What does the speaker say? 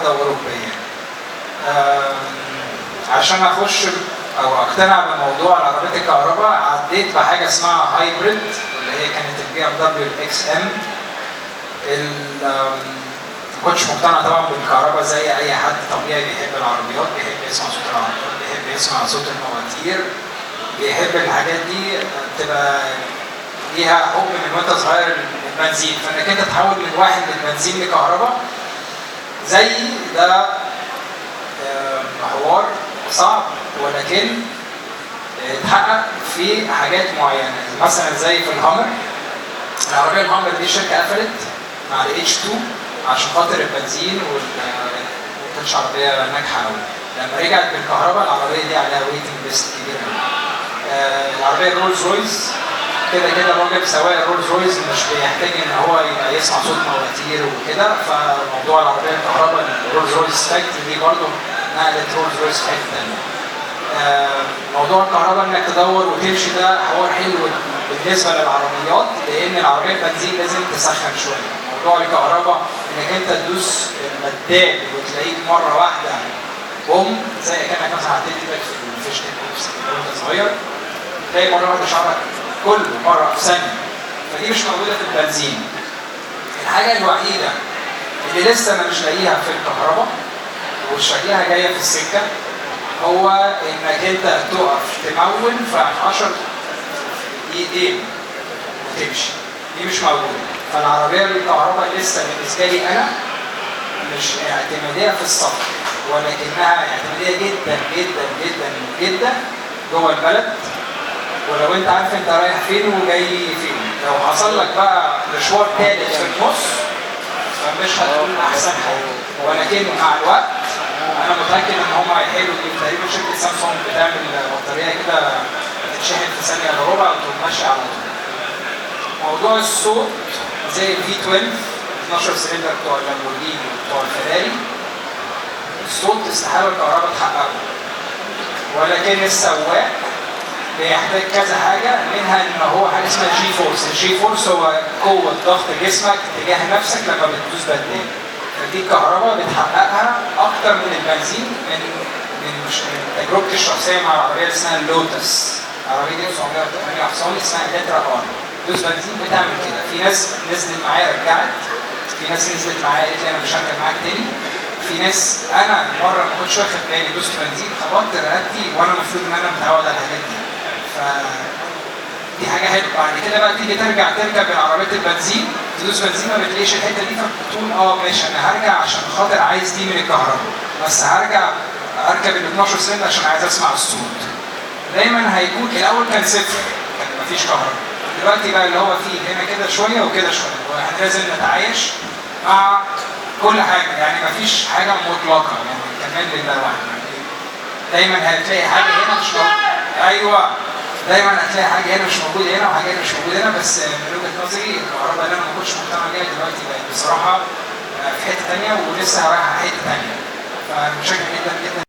واحده اوروبيه. عشان اخش او اقتنع بموضوع العربيات الكهرباء عديت بحاجه اسمها هايبريد اللي هي كانت البي ام دبليو اكس ام. ما كنتش مقتنع طبعا بالكهرباء زي اي حد طبيعي بيحب العربيات، بيحب يسمع صوت العربيات، بيحب يسمع صوت المواتير، بيحب الحاجات دي تبقى ليها حب من وانت صغير للبنزين، فانك انت تحول من واحد من بنزين لكهرباء زي ده حوار صعب، ولكن اتحقق في حاجات معينه. مثلا زي في الهامر، العربيه الهامر دي الشركه قفلت مع الاتش 2 عشان خاطر البنزين وما كانتش عربيه ناجحه قوي. لما رجعت بالكهرباء العربيه دي عليها ويتنج ليست كبير قوي. العربيه الرولز رويز كده الراجل سواق الرولز رويز مش بيحتاج ان هو يبقى يسمع صوت مواتير وكده، فموضوع العربيه الكهرباء الرولز رويز سبكتر دي برضه نقلت رولز رويز في حته ثانيه. موضوع الكهرباء انك تدور وتمشي ده حوار حلو بالنسبه للعربيات، لان العربيه البنزين لازم تسخن شويه. موضوع الكهرباء انك انت تدوس المداد وتلاقيك مره واحده بوم، زي كانك مثلا حطيت ايدك في الفيش وانت صغير، تلاقي مره واحده شعرك كله مره في ثانيه، فدي مش موجوده في البنزين. الحاجه الوحيده اللي لسه انا مش لاقيها في الكهرباء وشكلها جايه في السكه هو انك انت تقف تمون في 10 دقيقتين وتمشي، دي مش موجوده. فالعربيه الكهرباء لسه بالنسبه لي انا مش اعتماديه في السفر، ولكنها اعتماديه جدا جدا جدا جدا جوه البلد، ولو انت عارف انت رايح فين وجاي فين. لو حصل لك بقى مشوار ثالث في النص فمش هتكون احسن حاجه، ولكن مع الوقت انا متاكد ان هم هيحلوا دي. تقريبا شركه سامسونج بتعمل بطاريه كده بتتشحن في ثانيه الا ربع وتمشي على طول. موضوع الصوت زي الفي 12 12 سلندر بتوع اللامبورجيني وبتوع الفيراري، الصوت استحاله الكهرباء تحققه، ولكن السواق بيحتاج كذا حاجه، منها ان هو حاجه اسمها جي فورس. الجي فورس هو قوه ضغط جسمك تجاه نفسك لما بتدوس بدال، فدي الكهرباء بتحققها اكتر من البنزين. من تجربتي الشخصيه مع العربيه اللي اسمها اللوتس، العربيه دي 908 حصان اسمها الترا ار، دوس بنزين بتعمل كده. في ناس نزلت معايا رجعت، في ناس نزلت معايا قالت لي انا مش هركب معاك تاني، في ناس انا مره ما كنتش واخد بالي دوست بنزين خبطت رقبتي وانا المفروض ان انا متعود على الحاجات دي. دي حاجه حلوه. بعد كده بقى تيجي تركب العربيات البنزين تدوس بنزين ما بتلاقيش الحته دي، فبتقول ماشي انا هرجع عشان خاطر عايز دي من الكهرباء، بس هرجع اركب ال 12 سلندر عشان عايز اسمع الصوت. دايما هيكون الاول كان صفر، كان مفيش كهرباء. دلوقتي بقى اللي هو فيه هنا كده شويه وكده شويه، واحنا لازم نتعايش مع كل حاجه، يعني مفيش حاجه مطلقه، يعني كمان لله وحده. دايما هتلاقي حاجه هنا مش موجوده، ايوه دايما هتلاقي حاجه هنا مش موجوده هنا وحاجه هنا مش موجوده هنا. بس من وجهه نظري الكهرباء اللي انا ما كنتش مقتنع بيها دلوقتي بقت بصراحه في حته ثانيه ولسه رايحه حته ثانيه، فمتشكر جدا جدا